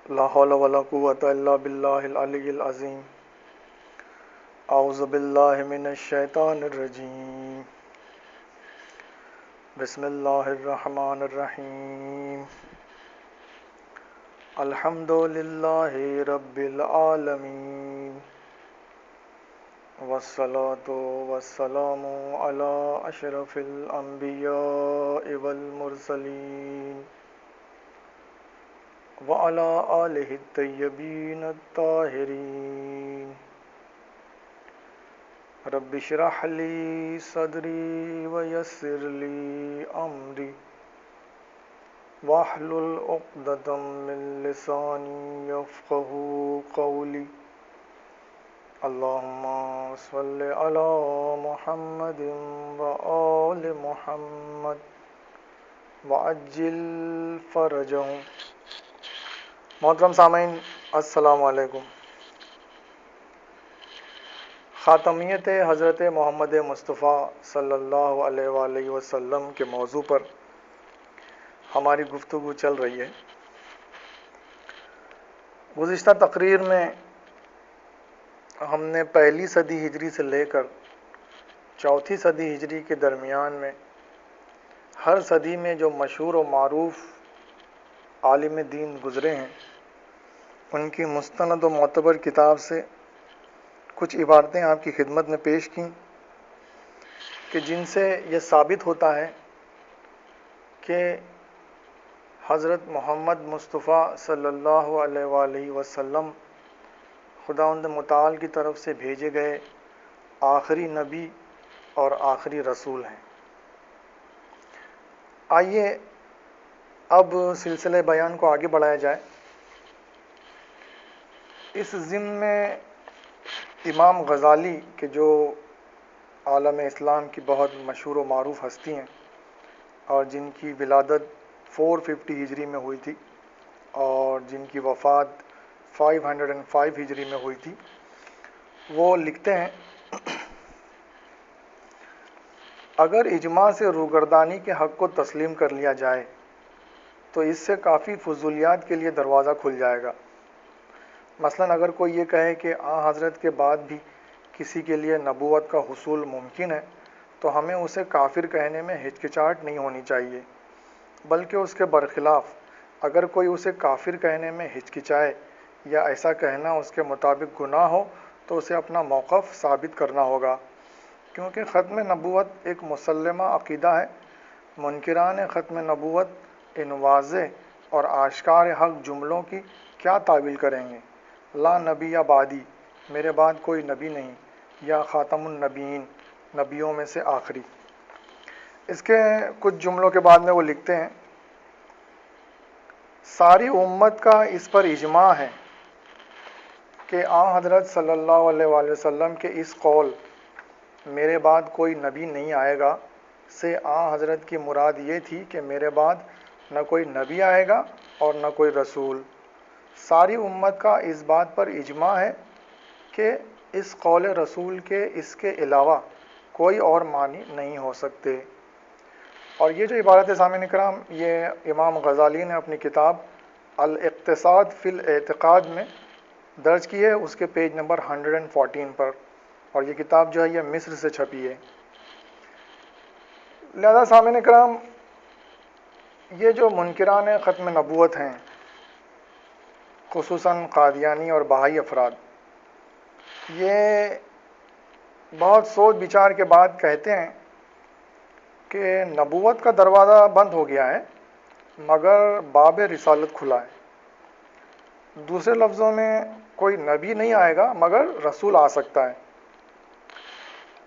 لا حول ولا قوة الا باللہ العلی العظیم اعوذ باللہ من الشیطان الرجیم بسم اللہ الرحمن الرحیم الحمد للہ رب العالمین والصلاة والسلام علی اشرف الانبیاء والمرسلین وعلى آلہ الطیبین الطاہرین رب اشرح لی صدری ویسر لی امری واحلل عقدۃ من لسانی یفقہوا قولی اللہم صل علی محمد وآل محمد وعجل فرجہم۔ محترم سامعین، السلام علیکم۔ خاتمیت حضرت محمد مصطفیٰ صلی اللہ علیہ وآلہ وسلم کے موضوع پر ہماری گفتگو چل رہی ہے۔ گزشتہ تقریر میں ہم نے پہلی صدی ہجری سے لے کر چوتھی صدی ہجری کے درمیان میں ہر صدی میں جو مشہور و معروف عالم دین گزرے ہیں ان کی مستند و معتبر کتاب سے کچھ عبارتیں آپ کی خدمت میں پیش کیں کہ جن سے یہ ثابت ہوتا ہے کہ حضرت محمد مصطفیٰ صلی اللہ علیہ وآلہ وسلم خداوند متعال کی طرف سے بھیجے گئے آخری نبی اور آخری رسول ہیں۔ آئیے اب سلسلہ بیان کو آگے بڑھایا جائے۔ اس ضمن میں امام غزالی کے جو عالم اسلام کی بہت مشہور و معروف ہستی ہیں اور جن کی ولادت 450 ہجری میں ہوئی تھی اور جن کی وفات 505 ہجری میں ہوئی تھی، وہ لکھتے ہیں اگر اجماع سے روگردانی کے حق کو تسلیم کر لیا جائے تو اس سے کافی فضولیات کے لیے دروازہ کھل جائے گا۔ مثلا اگر کوئی یہ کہے کہ حضرت کے بعد بھی کسی کے لیے نبوت کا حصول ممکن ہے تو ہمیں اسے کافر کہنے میں ہچکچاہٹ نہیں ہونی چاہیے، بلکہ اس کے برخلاف اگر کوئی اسے کافر کہنے میں ہچکچائے یا ایسا کہنا اس کے مطابق گناہ ہو تو اسے اپنا موقف ثابت کرنا ہوگا، کیونکہ ختم نبوت ایک مسلمہ عقیدہ ہے۔ منکران ختم نبوت ان واضح اور آشکار حق جملوں کی کیا تعویل کریں گے؟ لا نبی یا بعدی، میرے بعد کوئی نبی نہیں، یا خاتم النبیین، نبیوں میں سے آخری۔ اس کے کچھ جملوں کے بعد میں وہ لکھتے ہیں ساری امت کا اس پر اجماع ہے کہ حضرت صلی اللہ علیہ وآلہ وسلم کے اس قول میرے بعد کوئی نبی نہیں آئے گا سے حضرت کی مراد یہ تھی کہ میرے بعد نہ کوئی نبی آئے گا اور نہ کوئی رسول۔ ساری امت کا اس بات پر اجماع ہے کہ اس قول رسول کے اس کے علاوہ کوئی اور معنی نہیں ہو سکتے۔ اور یہ جو عبارت سامعین کرام یہ امام غزالی نے اپنی کتاب الاقتصاد فی الاعتقاد میں درج کی ہے، اس کے پیج نمبر 114 پر، اور یہ کتاب جو ہے یہ مصر سے چھپی ہے۔ لہذا سامعین کرام یہ جو منکران ختم نبوت ہیں، خصوصاً قادیانی اور بہائی افراد، یہ بہت سوچ بچار کے بعد کہتے ہیں کہ نبوت کا دروازہ بند ہو گیا ہے مگر باب رسالت کھلا ہے۔ دوسرے لفظوں میں کوئی نبی نہیں آئے گا مگر رسول آ سکتا ہے۔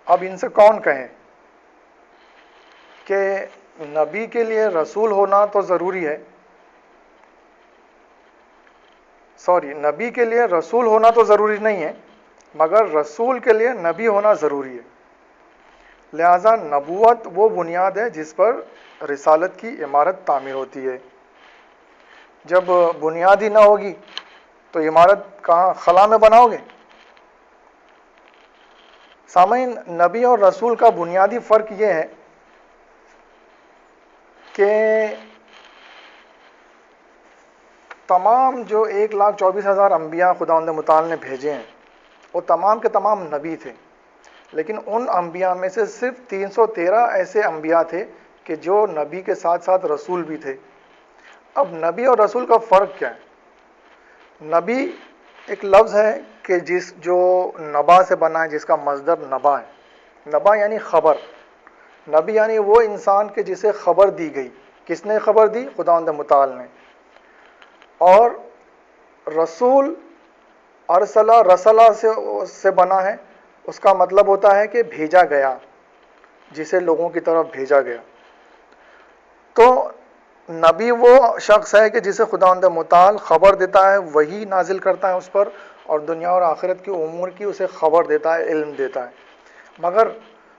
اب ان سے کون کہے کہ نبی کے لیے رسول ہونا تو ضروری ہے، نبی کے لیے رسول ہونا تو ضروری نہیں ہے مگر رسول کے لیے نبی ہونا ضروری ہے۔ لہذا نبوت وہ بنیاد ہے جس پر رسالت کی عمارت تعمیر ہوتی ہے۔ جب بنیاد ہی نہ ہوگی تو عمارت کہاں خلا میں بناؤ گے؟ سامعین، نبی اور رسول کا بنیادی فرق یہ ہے کہ تمام جو 1,24,000 انبیاء خداوند متعال نے بھیجے ہیں وہ تمام کے تمام نبی تھے، لیکن ان انبیاء میں سے صرف 313 ایسے انبیاء تھے کہ جو نبی کے ساتھ ساتھ رسول بھی تھے۔ اب نبی اور رسول کا فرق کیا ہے؟ نبی ایک لفظ ہے کہ جو نبا سے بنا ہے، جس کا مصدر نبا ہے۔ نبا یعنی خبر، نبی یعنی وہ انسان کے جسے خبر دی گئی۔ کس نے خبر دی؟ خداوند متعال نے۔ اور رسول ارسلہ رسلہ سے بنا ہے، اس کا مطلب ہوتا ہے کہ بھیجا گیا، جسے لوگوں کی طرف بھیجا گیا۔ تو نبی وہ شخص ہے کہ جسے خداوند متعال خبر دیتا ہے، وہی نازل کرتا ہے اس پر، اور دنیا اور آخرت کی امور کی اسے خبر دیتا ہے، علم دیتا ہے۔ مگر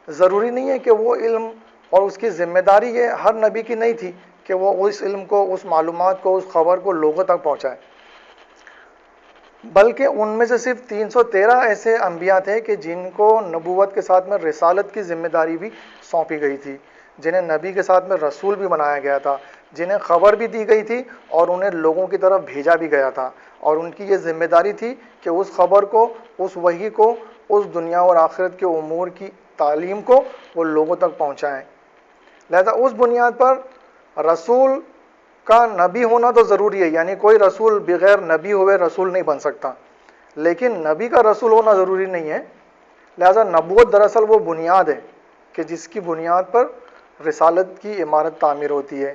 ضروری نہیں ہے کہ وہ علم اور اس کی ذمہ داری یہ ہر نبی کی نہیں تھی کہ وہ اس علم کو، اس معلومات کو، اس خبر کو لوگوں تک پہنچائے، بلکہ ان میں سے صرف 313 ایسے انبیاء تھے کہ جن کو نبوت کے ساتھ میں رسالت کی ذمہ داری بھی سونپی گئی تھی، جنہیں نبی کے ساتھ میں رسول بھی بنایا گیا تھا، جنہیں خبر بھی دی گئی تھی اور انہیں لوگوں کی طرف بھیجا بھی گیا تھا، اور ان کی یہ ذمہ داری تھی کہ اس خبر کو، اس وحی کو، اس دنیا اور آخرت کے امور کی تعلیم کو وہ لوگوں تک پہنچائیں۔ لہذا اس بنیاد پر رسول کا نبی ہونا تو ضروری ہے، یعنی کوئی رسول بغیر نبی ہوئے رسول نہیں بن سکتا، لیکن نبی کا رسول ہونا ضروری نہیں ہے۔ لہذا نبوت دراصل وہ بنیاد ہے کہ جس کی بنیاد پر رسالت کی عمارت تعمیر ہوتی ہے۔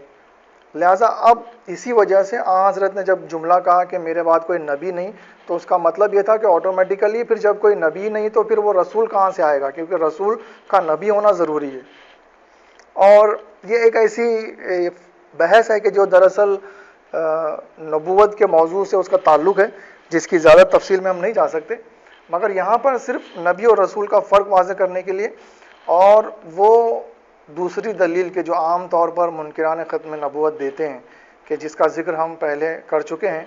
لہذا اب اسی وجہ سے آن حضرت نے جب جملہ کہا کہ میرے بعد کوئی نبی نہیں، تو اس کا مطلب یہ تھا کہ آٹومیٹیکلی پھر جب کوئی نبی نہیں تو پھر وہ رسول کہاں سے آئے گا، کیونکہ رسول کا نبی ہونا ضروری ہے۔ اور یہ ایک ایسی بحث ہے کہ جو دراصل نبوت کے موضوع سے اس کا تعلق ہے، جس کی زیادہ تفصیل میں ہم نہیں جا سکتے، مگر یہاں پر صرف نبی اور رسول کا فرق واضح کرنے کے لیے، اور وہ دوسری دلیل کہ جو عام طور پر منکران ختم نبوت دیتے ہیں، کہ جس کا ذکر ہم پہلے کر چکے ہیں،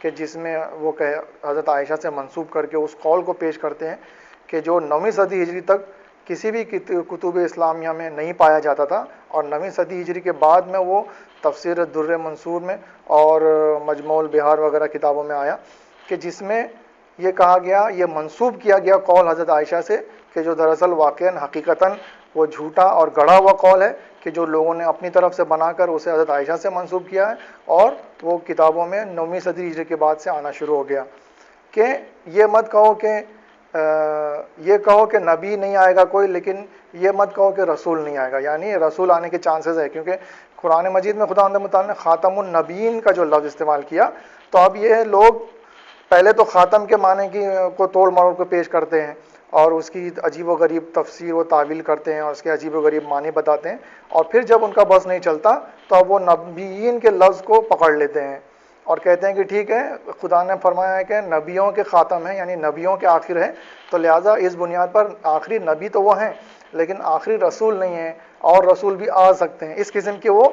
کہ جس میں وہ حضرت عائشہ سے منسوب کر کے اس قول کو پیش کرتے ہیں کہ جو 9ویں صدی ہجری تک کسی بھی کتب اسلامیہ میں نہیں پایا جاتا تھا، اور 9ویں صدی ہجری کے بعد میں وہ تفسیر در منصور میں اور مجموع البحار وغیرہ کتابوں میں آیا، کہ جس میں یہ کہا گیا، یہ منسوب کیا گیا قول حضرت عائشہ سے، کہ جو دراصل واقعاً حقیقتاً وہ جھوٹا اور گڑھا ہوا قول ہے، کہ جو لوگوں نے اپنی طرف سے بنا کر اسے حضرت عائشہ سے منسوب کیا ہے، اور وہ کتابوں میں 9ویں صدی ہجری کے بعد سے آنا شروع ہو گیا، کہ یہ مت کہو کہ یہ کہو کہ نبی نہیں آئے گا کوئی، لیکن یہ مت کہو کہ رسول نہیں آئے گا، یعنی رسول آنے کے چانسز ہے، کیونکہ قرآن مجید میں خداوند متعال نے خاتم النبیین کا جو لفظ استعمال کیا، تو اب یہ لوگ پہلے تو خاتم کے معنی کو توڑ مروڑ کو پیش کرتے ہیں، اور اس کی عجیب و غریب تفسیر و تعویل کرتے ہیں، اور اس کے عجیب و غریب معنی بتاتے ہیں، اور پھر جب ان کا بس نہیں چلتا تو اب وہ نبیین کے لفظ کو پکڑ لیتے ہیں اور کہتے ہیں کہ ٹھیک ہے، خدا نے فرمایا ہے کہ نبیوں کے خاتم ہیں، یعنی نبیوں کے آخر ہیں، تو لہٰذا اس بنیاد پر آخری نبی تو وہ ہیں، لیکن آخری رسول نہیں ہیں، اور رسول بھی آ سکتے ہیں۔ اس قسم کی وہ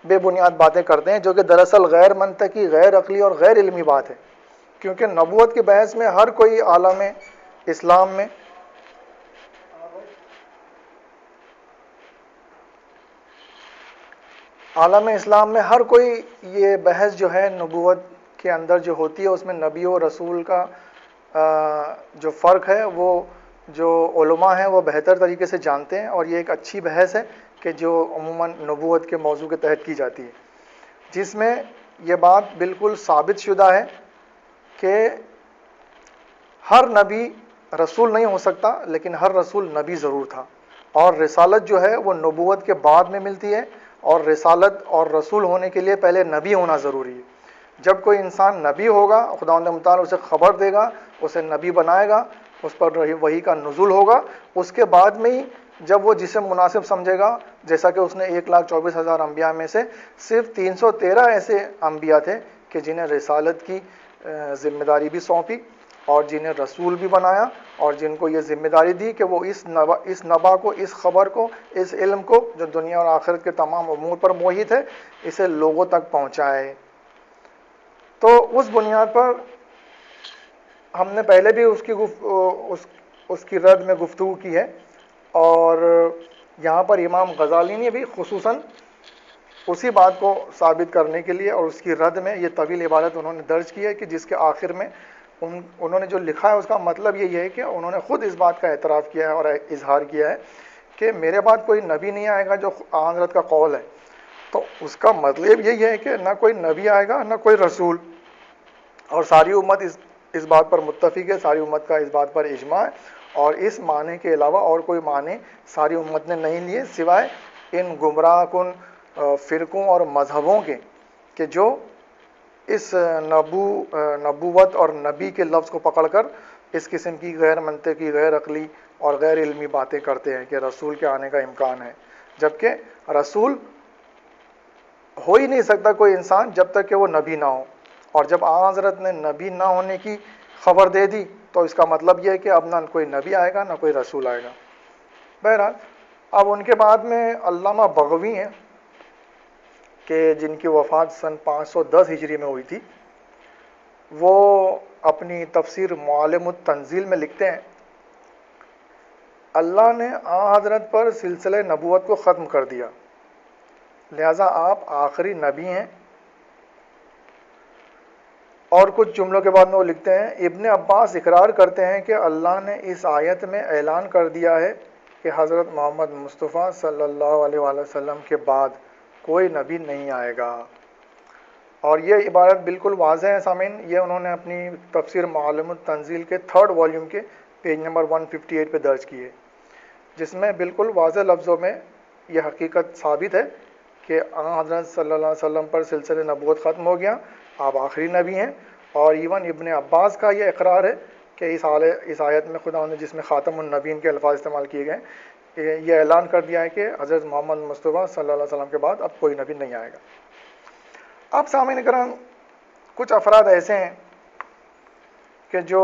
بے بنیاد باتیں کرتے ہیں، جو کہ دراصل غیر منطقی، غیر عقلی اور غیر علمی بات ہے، کیونکہ نبوت کی بحث میں ہر کوئی عالم اسلام میں ہر کوئی یہ بحث جو ہے نبوت کے اندر جو ہوتی ہے، اس میں نبی و رسول کا جو فرق ہے وہ جو علماء ہیں وہ بہتر طریقے سے جانتے ہیں، اور یہ ایک اچھی بحث ہے کہ جو عموماً نبوت کے موضوع کے تحت کی جاتی ہے، جس میں یہ بات بالکل ثابت شدہ ہے کہ ہر نبی رسول نہیں ہو سکتا، لیکن ہر رسول نبی ضرور تھا، اور رسالت جو ہے وہ نبوت کے بعد میں ملتی ہے، اور رسالت اور رسول ہونے کے لیے پہلے نبی ہونا ضروری ہے۔ جب کوئی انسان نبی ہوگا، خداوند متعال اسے خبر دے گا، اسے نبی بنائے گا، اس پر وحی کا نزول ہوگا، اس کے بعد میں ہی جب وہ جسے مناسب سمجھے گا، جیسا کہ اس نے 1,24,000 انبیاء میں سے صرف 313 ایسے انبیاء تھے کہ جنہیں رسالت کی ذمہ داری بھی سونپی، اور جنہیں رسول بھی بنایا، اور جن کو یہ ذمہ داری دی کہ وہ اس نبا کو، اس خبر کو، اس علم کو جو دنیا اور آخرت کے تمام امور پر محیط ہے، اسے لوگوں تک پہنچائے۔ تو اس بنیاد پر ہم نے پہلے بھی اس کی رد میں گفتگو کی ہے، اور یہاں پر امام غزالی نے بھی خصوصاً اسی بات کو ثابت کرنے کے لیے اور اس کی رد میں یہ طویل عبارت انہوں نے درج کی ہے کہ جس کے آخر میں انہوں نے جو لکھا ہے اس کا مطلب یہ ہے کہ انہوں نے خود اس بات کا اعتراف کیا ہے اور اظہار کیا ہے کہ میرے بعد کوئی نبی نہیں آئے گا جو حضرت کا قول ہے. تو اس کا مطلب یہی ہے کہ نہ کوئی نبی آئے گا نہ کوئی رسول, اور ساری امت اس بات پر متفق ہے, ساری امت کا اس بات پر اجماع ہے, اور اس معنی کے علاوہ اور کوئی معنی ساری امت نے نہیں لیے سوائے ان گمراہ کن فرقوں اور مذہبوں کے کہ جو اس نبوت اور نبی کے لفظ کو پکڑ کر اس قسم کی غیر منطقی, غیر عقلی اور غیر علمی باتیں کرتے ہیں کہ رسول کے آنے کا امکان ہے, جبکہ رسول ہو ہی نہیں سکتا کوئی انسان جب تک کہ وہ نبی نہ ہو, اور جب آن حضرت نے نبی نہ ہونے کی خبر دے دی تو اس کا مطلب یہ ہے کہ اب نہ کوئی نبی آئے گا نہ کوئی رسول آئے گا. بہرحال اب ان کے بعد میں علامہ بغوی ہیں کہ جن کی وفات سن 510 ہجری میں ہوئی تھی. وہ اپنی تفسیر معالم التنزیل میں لکھتے ہیں اللہ نے آن حضرت پر سلسلہ نبوت کو ختم کر دیا, لہذا آپ آخری نبی ہیں. اور کچھ جملوں کے بعد میں وہ لکھتے ہیں ابن عباس اقرار کرتے ہیں کہ اللہ نے اس آیت میں اعلان کر دیا ہے کہ حضرت محمد مصطفیٰ صلی اللہ علیہ وآلہ وسلم کے بعد کوئی نبی نہیں آئے گا. اور یہ عبارت بالکل واضح ہے سامعین, یہ انہوں نے اپنی تفسیر معالم التنزیل کے 3rd والیوم کے پیج نمبر 158 پہ درج کی ہے, جس میں بالکل واضح لفظوں میں یہ حقیقت ثابت ہے کہ آن حضرت صلی اللہ علیہ وسلم پر سلسلہ نبوت ختم ہو گیا, آپ آخری نبی ہیں. اور ایون ابن عباس کا یہ اقرار ہے کہ اس آیت میں خدا نے جس میں خاتم النبیین کے الفاظ استعمال کیے گئے یہ اعلان کر دیا ہے کہ حضرت محمد مصطفیٰ صلی اللہ علیہ وسلم کے بعد اب کوئی نبی نہیں آئے گا. اب سامعین کرام کچھ افراد ایسے ہیں کہ جو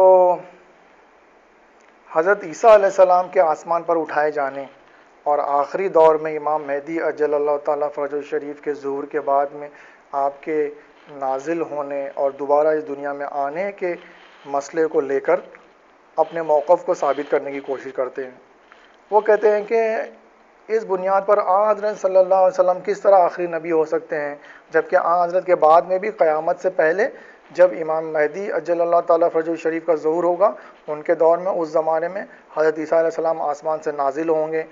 حضرت عیسیٰ علیہ السلام کے آسمان پر اٹھائے جانے اور آخری دور میں امام مہدی اجل اللہ تعالیٰ فرجہ الشریف کے ظہور کے بعد میں آپ کے نازل ہونے اور دوبارہ اس دنیا میں آنے کے مسئلے کو لے کر اپنے موقف کو ثابت کرنے کی کوشش کرتے ہیں. وہ کہتے ہیں کہ اس بنیاد پر آن حضرت صلی اللہ علیہ وسلم کس طرح آخری نبی ہو سکتے ہیں, جبکہ آن حضرت کے بعد میں بھی قیامت سے پہلے جب امام مہدی اجل اللہ تعالیٰ فرجہ الشریف کا ظہور ہوگا ان کے دور میں اس زمانے میں حضرت عیسیٰ علیہ السلام آسمان سے نازل ہوں گے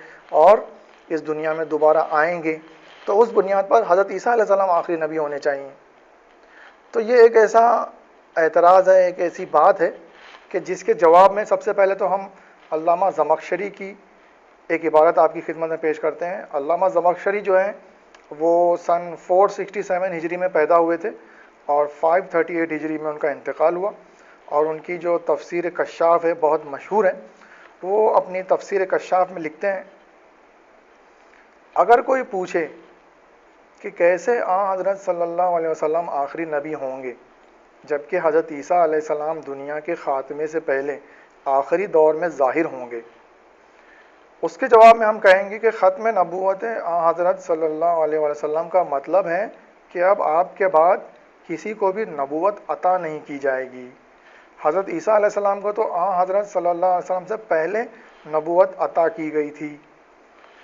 اور اس دنیا میں دوبارہ آئیں گے, تو اس بنیاد پر حضرت عیسیٰ علیہ السلام آخری نبی ہونے چاہیے. تو یہ ایک ایسا اعتراض ہے, ایک ایسی بات ہے کہ جس کے جواب میں سب سے پہلے تو ہم علامہ زمخشری کی ایک عبارت آپ کی خدمت میں پیش کرتے ہیں. علامہ زمخشری جو ہیں وہ سن 467 ہجری میں پیدا ہوئے تھے اور 538 ہجری میں ان کا انتقال ہوا, اور ان کی جو تفسیر کشاف ہے بہت مشہور ہے. وہ اپنی تفسیر کشاف میں لکھتے ہیں اگر کوئی پوچھے کہ کیسے آن حضرت صلی اللہ علیہ وسلم آخری نبی ہوں گے جبکہ حضرت عیسیٰ علیہ السلام دنیا کے خاتمے سے پہلے آخری دور میں ظاہر ہوں گے, اس کے جواب میں ہم کہیں گے کہ ختم نبوت آن حضرت صلی اللہ علیہ وسلم کا مطلب ہے کہ اب آپ کے بعد کسی کو بھی نبوت عطا نہیں کی جائے گی. حضرت عیسیٰ علیہ السلام کو تو آن حضرت صلی اللہ علیہ وسلم سے پہلے نبوت عطا کی گئی تھی.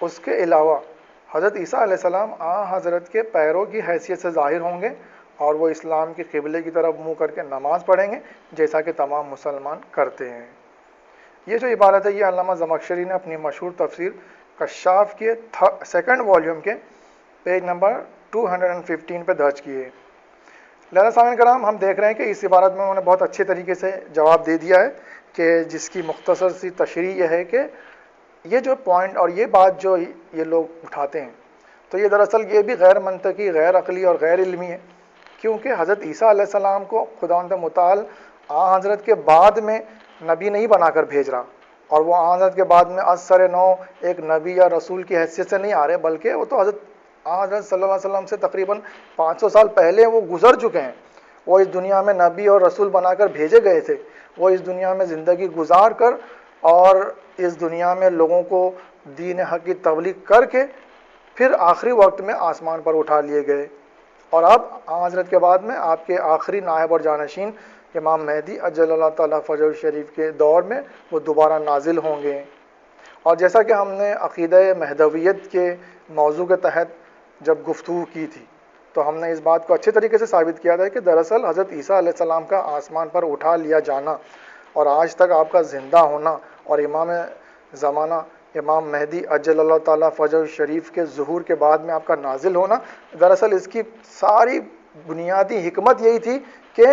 اس کے علاوہ حضرت عیسیٰ علیہ السلام آن حضرت کے پیروں کی حیثیت سے ظاہر ہوں گے اور وہ اسلام کے قبلے کی طرف منہ کر کے نماز پڑھیں گے جیسا کہ تمام مسلمان کرتے ہیں. یہ جو عبارت ہے یہ علامہ زمخشری نے اپنی مشہور تفسیر کشاف کے 2nd والیوم کے پیج نمبر 215 پہ درج کی ہے. لہذا سامعین کرام ہم دیکھ رہے ہیں کہ اس عبارت میں انہوں نے بہت اچھے طریقے سے جواب دے دیا ہے کہ جس کی مختصر سی تشریح یہ ہے کہ یہ جو پوائنٹ اور یہ بات جو یہ لوگ اٹھاتے ہیں تو یہ دراصل یہ بھی غیر منطقی, غیر عقلی اور غیر علمی ہے, کیونکہ حضرت عیسیٰ علیہ السلام کو خداوند متعال آن حضرت کے بعد میں نبی نہیں بنا کر بھیج رہا, اور وہ آن حضرت کے بعد میں از سر نو ایک نبی یا رسول کی حیثیت سے نہیں آ رہے, بلکہ وہ تو آن حضرت صلی اللہ علیہ وسلم سے تقریباً 500 سال پہلے وہ گزر چکے ہیں. وہ اس دنیا میں نبی اور رسول بنا کر بھیجے گئے تھے, وہ اس دنیا میں زندگی گزار کر اور اس دنیا میں لوگوں کو دین حق کی تبلیغ کر کے پھر آخری وقت میں آسمان پر اٹھا لیے گئے, اور اب آن حضرت کے بعد میں آپ کے آخری نائب اور جانشین امام مہدی اجل اللہ تعالیٰ فرجہ الشریف کے دور میں وہ دوبارہ نازل ہوں گے. اور جیسا کہ ہم نے عقیدہ مہدویت کے موضوع کے تحت جب گفتگو کی تھی تو ہم نے اس بات کو اچھے طریقے سے ثابت کیا تھا کہ دراصل حضرت عیسیٰ علیہ السلام کا آسمان پر اٹھا لیا جانا اور آج تک آپ کا زندہ ہونا اور امام زمانہ امام مہدی اجل اللہ تعالیٰ فجر شریف کے ظہور کے بعد میں آپ کا نازل ہونا، دراصل اس کی ساری بنیادی حکمت یہی تھی کہ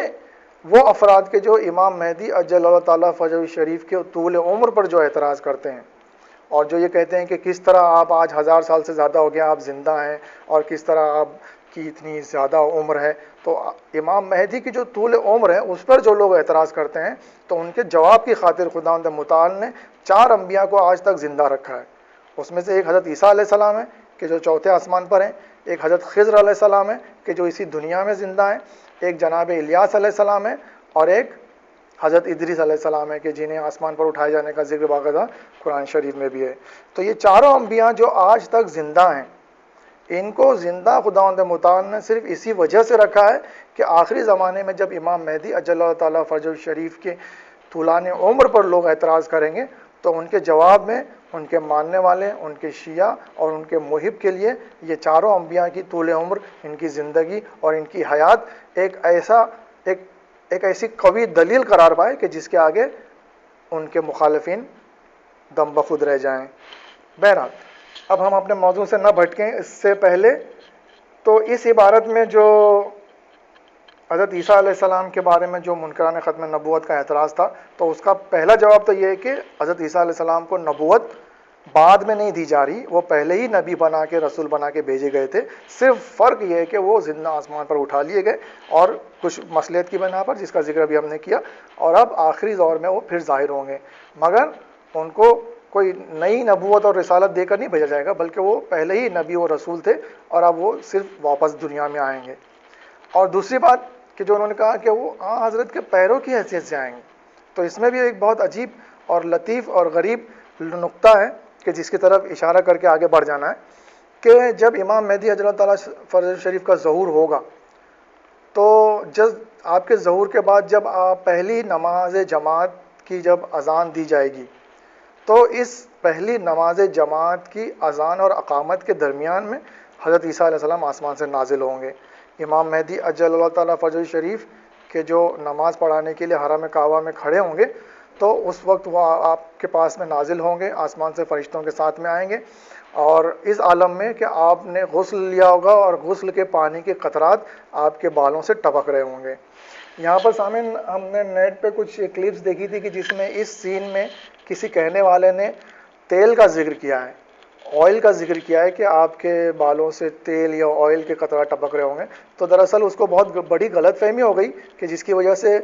وہ افراد کے جو امام مہدی اجل اللہ تعالیٰ فجر شریف کے طول عمر پر جو اعتراض کرتے ہیں اور جو یہ کہتے ہیں کہ کس طرح آپ آج 1000 سال سے زیادہ ہو گیا آپ زندہ ہیں اور کس طرح آپ کی اتنی زیادہ عمر ہے، تو امام مہدی کی جو طول عمر ہے اس پر جو لوگ اعتراض کرتے ہیں تو ان کے جواب کی خاطر خداوند متعال نے 4 انبیاء کو آج تک زندہ رکھا ہے۔ اس میں سے ایک حضرت عیسیٰ علیہ السلام ہے کہ جو چوتھے آسمان پر ہیں، ایک حضرت خضر علیہ السلام ہے کہ جو اسی دنیا میں زندہ ہیں، ایک جناب الیاس علیہ السلام ہے اور ایک حضرت ادریس علیہ السلام ہے کہ جنہیں آسمان پر اٹھائے جانے کا ذکر باقاعدہ قرآن شریف میں بھی ہے۔ تو یہ چاروں انبیاء جو آج تک زندہ ہیں، ان کو زندہ خداوند متعال نے صرف اسی وجہ سے رکھا ہے کہ آخری زمانے میں جب امام مہدی اجل اللہ تعالیٰ فرج شریف کے طولان عمر پر لوگ اعتراض کریں گے تو ان کے جواب میں ان کے ماننے والے، ان کے شیعہ اور ان کے محب کے لیے یہ چاروں انبیاء کی طول عمر، ان کی زندگی اور ان کی حیات ایک ایسی قوی دلیل قرار پائے کہ جس کے آگے ان کے مخالفین دم بخود رہ جائیں۔ بہرحال اب ہم اپنے موضوع سے نہ بھٹکیں، اس سے پہلے تو اس عبارت میں جو حضرت عیسیٰ علیہ السلام کے بارے میں جو منکران ختم نبوت کا اعتراض تھا، تو اس کا پہلا جواب تو یہ ہے کہ حضرت عیسیٰ علیہ السلام کو نبوت بعد میں نہیں دی جا رہی، وہ پہلے ہی نبی بنا کے رسول بنا کے بھیجے گئے تھے، صرف فرق یہ ہے کہ وہ زندہ آسمان پر اٹھا لیے گئے اور کچھ مصلحت کی بنا پر، جس کا ذکر ابھی ہم نے کیا، اور اب آخری دور میں وہ پھر ظاہر ہوں گے، مگر ان کو کوئی نئی نبوت اور رسالت دے کر نہیں بھیجا جائے گا، بلکہ وہ پہلے ہی نبی و رسول تھے اور اب وہ صرف واپس دنیا میں آئیں گے۔ اور دوسری بات کہ جو انہوں نے کہا کہ وہ حضرت کے پیروں کی حیثیت سے آئیں گے، تو اس میں بھی ایک بہت عجیب اور لطیف اور غریب نقطہ ہے کہ جس کی طرف اشارہ کر کے آگے بڑھ جانا ہے کہ جب امام مہدی اجل اللہ تعالیٰ فرج شریف کا ظہور ہوگا تو جب آپ کے ظہور کے بعد جب آپ پہلی نماز جماعت کی جب اذان دی جائے گی تو اس پہلی نماز جماعت کی اذان اور اقامت کے درمیان میں حضرت عیسیٰ علیہ السلام آسمان سے نازل ہوں گے۔ امام مہدی اجل اللہ تعالیٰ فرج شریف کے جو نماز پڑھانے کے لیے حرم کعبہ میں کھڑے ہوں گے تو اس وقت وہ آپ کے پاس میں نازل ہوں گے، آسمان سے فرشتوں کے ساتھ میں آئیں گے اور اس عالم میں کہ آپ نے غسل لیا ہوگا اور غسل کے پانی کے قطرات آپ کے بالوں سے ٹپک رہے ہوں گے۔ یہاں پر سامعین ہم نے نیٹ پہ کچھ کلپس دیکھی تھی کہ جس میں اس سین میں کسی کہنے والے نے تیل کا ذکر کیا ہے، آئل کا ذکر کیا ہے کہ آپ کے بالوں سے تیل یا آئل کے قطرات ٹپک رہے ہوں گے، تو دراصل اس کو بہت بڑی غلط فہمی ہو گئی کہ جس کی وجہ سے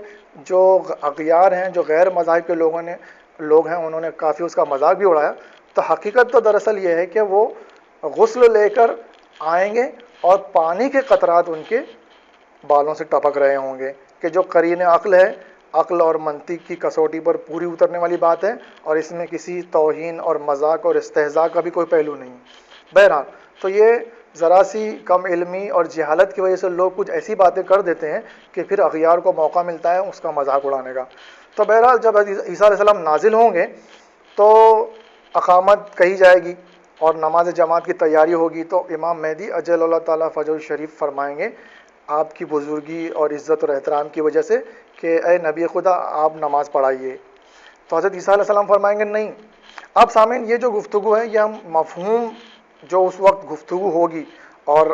جو اغیار ہیں، جو غیر مذاہب کے لوگ ہیں، انہوں نے کافی اس کا مذاق بھی اڑایا۔ تو حقیقت تو دراصل یہ ہے کہ وہ غسل لے کر آئیں گے اور پانی کے قطرات ان کے بالوں سے ٹپک رہے ہوں گے، کہ جو قرین عقل ہے، عقل اور منطق کی کسوٹی پر پوری اترنے والی بات ہے اور اس میں کسی توہین اور مذاق اور استہزاء کا بھی کوئی پہلو نہیں۔ بہرحال تو یہ ذرا سی کم علمی اور جہالت کی وجہ سے لوگ کچھ ایسی باتیں کر دیتے ہیں کہ پھر اغیار کو موقع ملتا ہے اس کا مذاق اڑانے کا۔ تو بہرحال جب عیسیٰ علیہ السلام نازل ہوں گے تو اقامت کہی جائے گی اور نماز جماعت کی تیاری ہوگی، تو امام مہدی اجل اللہ تعالیٰ فجر شریف فرمائیں گے آپ کی بزرگی اور عزت اور احترام کی وجہ سے کہ اے نبی خدا آپ نماز پڑھائیے، تو حضرت عیسیٰ علیہ السلام فرمائیں گے نہیں۔ اب سامعین یہ جو گفتگو ہے یہ ہم مفہوم جو اس وقت گفتگو ہوگی اور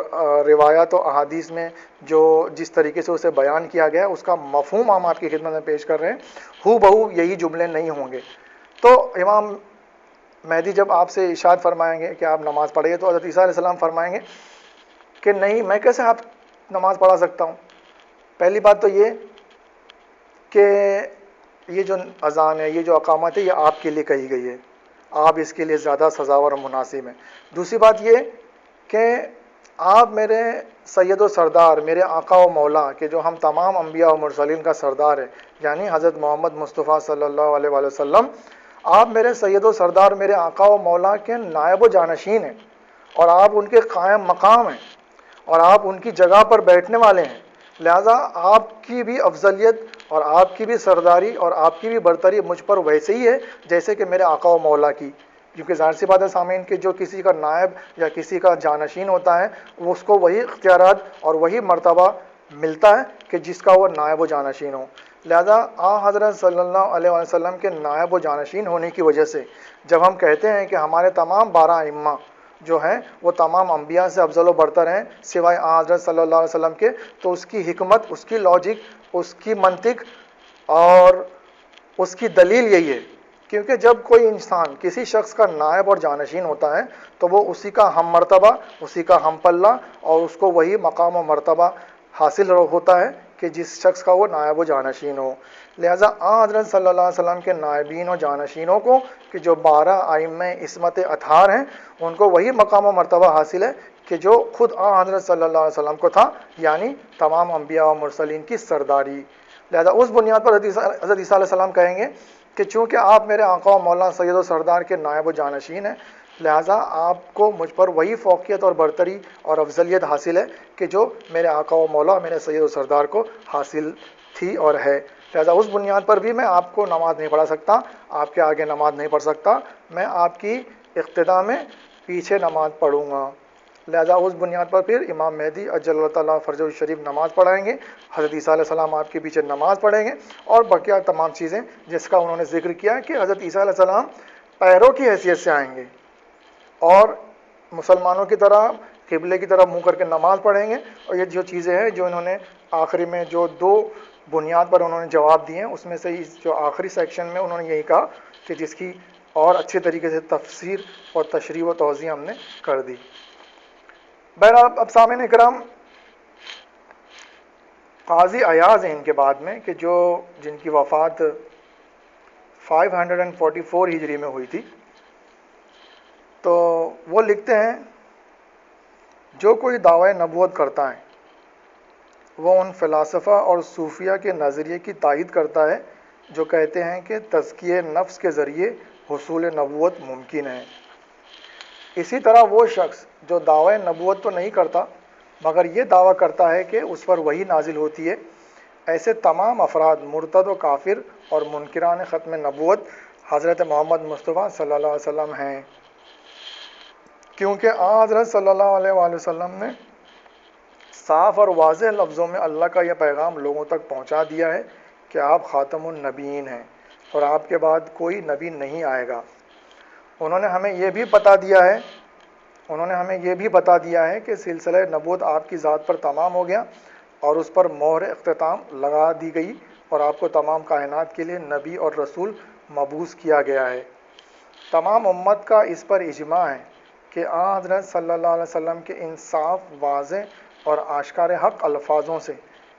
روایات و احادیث میں جو جس طریقے سے اسے بیان کیا گیا ہے اس کا مفہوم ہم آپ کی خدمت میں پیش کر رہے ہیں، ہو بہو یہی جملے نہیں ہوں گے۔ تو امام مہدی جب آپ سے ارشاد فرمائیں گے کہ آپ نماز پڑھیے تو حضرت عیسیٰ علیہ السلام فرمائیں گے کہ نہیں، میں کیسے آپ نماز پڑھا سکتا ہوں۔ پہلی بات تو یہ کہ یہ جو اذان ہے، یہ جو اقامت ہے، یہ آپ کے لیے کہی گئی ہے، آپ اس کے لیے زیادہ سزاور اور مناسب ہیں۔ دوسری بات یہ کہ آپ میرے سید و سردار، میرے آقا و مولا کہ جو ہم تمام انبیاء و مرسلین کا سردار ہے، یعنی حضرت محمد مصطفیٰ صلی اللہ علیہ وآلہ وسلم، آپ میرے سید و سردار، میرے آقا و مولا کے نائب و جانشین ہیں اور آپ ان کے قائم مقام ہیں اور آپ ان کی جگہ پر بیٹھنے والے ہیں، لہذا آپ کی بھی افضلیت اور آپ کی بھی سرداری اور آپ کی بھی برتری مجھ پر ویسے ہی ہے جیسے کہ میرے آقا و مولا کی، کیونکہ ظاہر سی بات ہے سامعین کہ جو کسی کا نائب یا کسی کا جانشین ہوتا ہے وہ اس کو وہی اختیارات اور وہی مرتبہ ملتا ہے کہ جس کا وہ نائب و جانشین ہو. لہذا حضرت صلی اللہ علیہ وسلم کے نائب و جانشین ہونے کی وجہ سے جب ہم کہتے ہیں کہ ہمارے تمام 12 ائمہ جو ہیں وہ تمام انبیاء سے افضل و برتر ہیں سوائے حضرت صلی اللہ علیہ وسلم کے، تو اس کی حکمت، اس کی لاجک، اس کی منطق اور اس کی دلیل یہی ہے. کیونکہ جب کوئی انسان کسی شخص کا نائب اور جانشین ہوتا ہے تو وہ اسی کا ہم مرتبہ، اسی کا ہم پلہ اور اس کو وہی مقام و مرتبہ حاصل ہوتا ہے کہ جس شخص کا وہ نائب و جانشین ہو. لہذا حضرت صلی اللہ علیہ وسلم کے نائبین و جانشینوں کو کہ جو 12 ائمہ عصمت اطہار ہیں ان کو وہی مقام و مرتبہ حاصل ہے کہ جو خود حضرت صلی اللہ علیہ وسلم کو تھا، یعنی تمام انبیاء و مرسلین کی سرداری. لہذا اس بنیاد پر حضرت عیسیٰ علیہ السلام کہیں گے کہ چونکہ آپ میرے آقا و مولا سید و سردار کے نائب و جانشین ہیں، لہذا آپ کو مجھ پر وہی فوقیت اور برتری اور افضلیت حاصل ہے کہ جو میرے آقا و مولا میرے سید و سردار کو حاصل تھی اور ہے. لہذا اس بنیاد پر بھی میں آپ کو نماز نہیں پڑھا سکتا، آپ کے آگے نماز نہیں پڑھ سکتا، میں آپ کی اقتداء میں پیچھے نماز پڑھوں گا. لہذا اس بنیاد پر پھر امام مہدی اجل اللہ تعالیٰ فرجہ الشریف نماز پڑھائیں گے، حضرت عیسیٰ علیہ السلام آپ کے پیچھے نماز پڑھیں گے، اور بقیہ تمام چیزیں جس کا انہوں نے ذکر کیا کہ حضرت عیسیٰ علیہ السلام پیروں کی حیثیت سے آئیں گے اور مسلمانوں کی طرح قبلے کی طرف منہ کر کے نماز پڑھیں گے. اور یہ جو چیزیں ہیں جو انہوں نے آخری میں جو 2 بنیاد پر انہوں نے جواب دیے ہیں، اس میں سے جو آخری سیکشن میں انہوں نے یہی کہا کہ جس کی اور اچھے طریقے سے تفسیر اور تشریح و توضیح ہم نے کر دی. بہرحال اب سامعین اکرام، قاضی ایاز ہیں ان کے بعد میں کہ جن کی وفات 544 ہجری میں ہوئی تھی. تو وہ لکھتے ہیں جو کوئی دعوی نبوت کرتا ہے وہ ان فلاسفہ اور صوفیہ کے نظریے کی تائید کرتا ہے جو کہتے ہیں کہ تزکیہ نفس کے ذریعے حصول نبوت ممکن ہے. اسی طرح وہ شخص جو دعوی نبوت تو نہیں کرتا مگر یہ دعویٰ کرتا ہے کہ اس پر وحی نازل ہوتی ہے، ایسے تمام افراد مرتد و کافر اور منکران ختم نبوت حضرت محمد مصطفیٰ صلی اللہ علیہ وسلم ہیں. کیونکہ حضرت صلی اللہ علیہ وآلہ وسلم نے صاف اور واضح لفظوں میں اللہ کا یہ پیغام لوگوں تک پہنچا دیا ہے کہ آپ خاتم النبیین ہیں اور آپ کے بعد کوئی نبی نہیں آئے گا. انہوں نے ہمیں یہ بھی بتا دیا ہے کہ سلسلہ نبوت آپ کی ذات پر تمام ہو گیا اور اس پر مہر اختتام لگا دی گئی اور آپ کو تمام کائنات کے لیے نبی اور رسول مبعوث کیا گیا ہے. تمام امت کا اس پر اجماع ہے کہ حضرت صلی اللہ علیہ وسلم کے ان صاف، واضح اور آشکار حق الفاظوں سے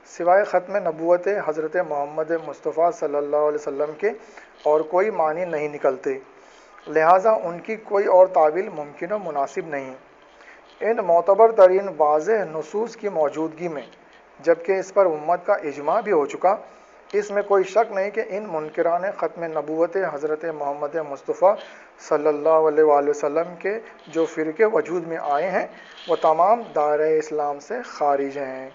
سوائے ختم نبوت حضرت محمد مصطفیٰ صلی اللہ علیہ وسلم کے اور کوئی معنی نہیں نکلتے. لہٰذا ان کی کوئی اور تعویل ممکن و مناسب نہیں. ان معتبر ترین واضح نصوص کی موجودگی میں جبکہ اس پر امت کا اجماع بھی ہو چکا، اس میں کوئی شک نہیں کہ ان منکران ختم نبوت حضرت محمد مصطفیٰ صلی اللہ علیہ وآلہ وسلم کے جو فرقے وجود میں آئے ہیں وہ تمام دائرہ اسلام سے خارج ہیں.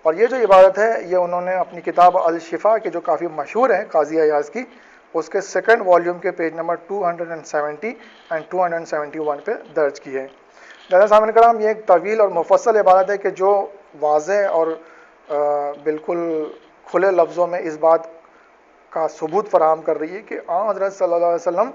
اور یہ جو عبارت ہے یہ انہوں نے اپنی کتاب الشفا کے جو کافی مشہور ہے قاضی ایاز کی، اس کے 2nd والیوم کے پیج نمبر 270 اور 271 پہ درج کی ہے. لہٰذا سامعین کرام، یہ ایک طویل اور مفصل عبارت ہے کہ جو واضح اور بالکل کھلے لفظوں میں اس بات کا ثبوت فراہم کر رہی ہے کہ حضرت صلی اللہ علیہ وسلم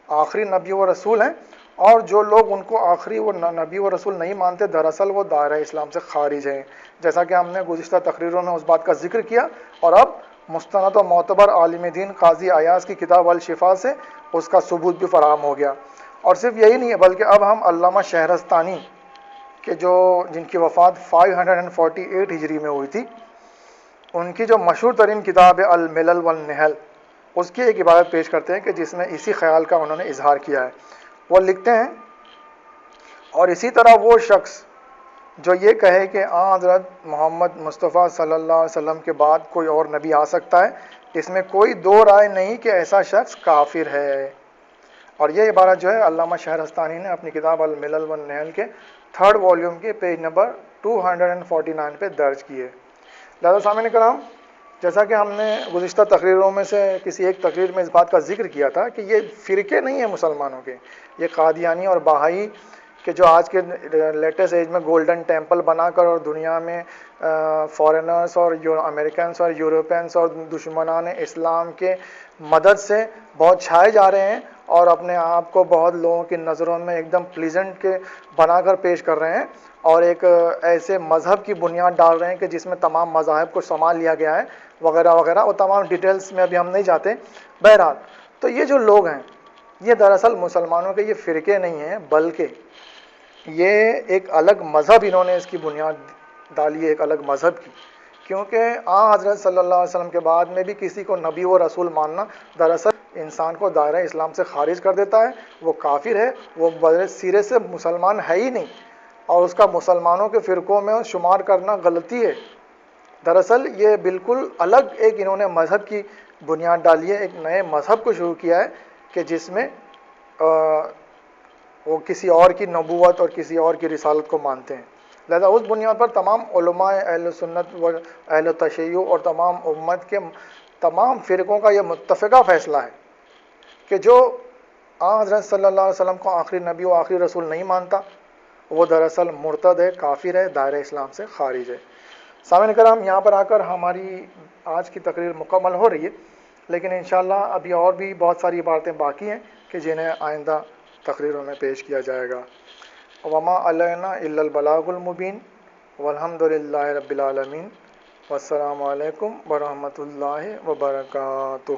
آخری نبی و رسول ہیں، اور جو لوگ ان کو آخری و نبی و رسول نہیں مانتے دراصل وہ دائرہ اسلام سے خارج ہیں، جیسا کہ ہم نے گزشتہ تقریروں میں اس بات کا ذکر کیا. اور اب مستند و معتبر عالم دین قاضی ایاز کی کتاب الشفا سے اس کا ثبوت بھی فراہم ہو گیا. اور صرف یہی نہیں ہے بلکہ اب ہم علامہ شہرستانی کہ جن کی وفات 548 ہجری میں ہوئی تھی، ان کی جو مشہور ترین کتاب ہے الملل والنحل، اس کی ایک عبارت پیش کرتے ہیں کہ جس میں اسی خیال کا انہوں نے اظہار کیا ہے. وہ لکھتے ہیں اور اسی طرح وہ شخص جو یہ کہے کہ حضرت محمد مصطفیٰ صلی اللہ علیہ وسلم کے بعد کوئی اور نبی آ سکتا ہے، اس میں کوئی دو رائے نہیں کہ ایسا شخص کافر ہے. اور یہ عبارت جو ہے علامہ شہرستانی نے اپنی کتاب الملل والنحل کے 3rd والیوم کے پیج نمبر 249 پہ درج کی ہے. لہذا سامعین کرام، جیسا کہ ہم نے گزشتہ تقریروں میں سے کسی ایک تقریر میں اس بات کا ذکر کیا تھا کہ یہ فرقے نہیں ہیں مسلمانوں کے، یہ قادیانی اور بہائی کہ جو آج کے لیٹسٹ ایج میں گولڈن ٹیمپل بنا کر اور دنیا میں فارنرز اور امریکنس اور یورپینس اور دشمنان اسلام کے مدد سے بہت چھائے جا رہے ہیں اور اپنے آپ کو بہت لوگوں کی نظروں میں ایک دم پلیزنٹ کے بنا کر پیش کر رہے ہیں اور ایک ایسے مذہب کی بنیاد ڈال رہے ہیں کہ جس میں تمام مذاہب کو سنبھال لیا گیا ہے وغیرہ وغیرہ، وہ تمام ڈیٹیلز میں ابھی ہم نہیں جاتے۔ بہرحال تو یہ جو لوگ ہیں یہ دراصل مسلمانوں کے یہ فرقے نہیں ہیں، بلکہ یہ ایک الگ مذہب انہوں نے اس کی بنیاد ڈالی ہے، ایک الگ مذہب کی، کیونکہ حضرت صلی اللہ علیہ وسلم کے بعد میں بھی کسی کو نبی و رسول ماننا دراصل انسان کو دائرہ اسلام سے خارج کر دیتا ہے، وہ کافر ہے، وہ بظاہر سرے سے مسلمان ہے ہی نہیں، اور اس کا مسلمانوں کے فرقوں میں شمار کرنا غلطی ہے۔ دراصل یہ بالکل الگ ایک انہوں نے مذہب کی بنیاد ڈالی ہے، ایک نئے مذہب کو شروع کیا ہے کہ جس میں وہ کسی اور کی نبوت اور کسی اور کی رسالت کو مانتے ہیں۔ لہذا اس بنیاد پر تمام علماء اہل سنت و اہل تشیع اور تمام امت کے تمام فرقوں کا یہ متفقہ فیصلہ ہے کہ جو حضرت صلی اللہ علیہ وسلم کو آخری نبی و آخری رسول نہیں مانتا وہ دراصل مرتد ہے، کافر ہے، دائرہ اسلام سے خارج ہے۔ سامعین کرام، یہاں پر آ کر ہماری آج کی تقریر مکمل ہو رہی ہے، لیکن انشاءاللہ ابھی اور بھی بہت ساری باتیں باقی ہیں کہ جنہیں آئندہ تقریروں میں پیش کیا جائے گا۔ وما علینا الا البلاغ المبین والحمد للہ رب العالمین، والسلام علیکم ورحمۃ اللہ وبرکاتہ۔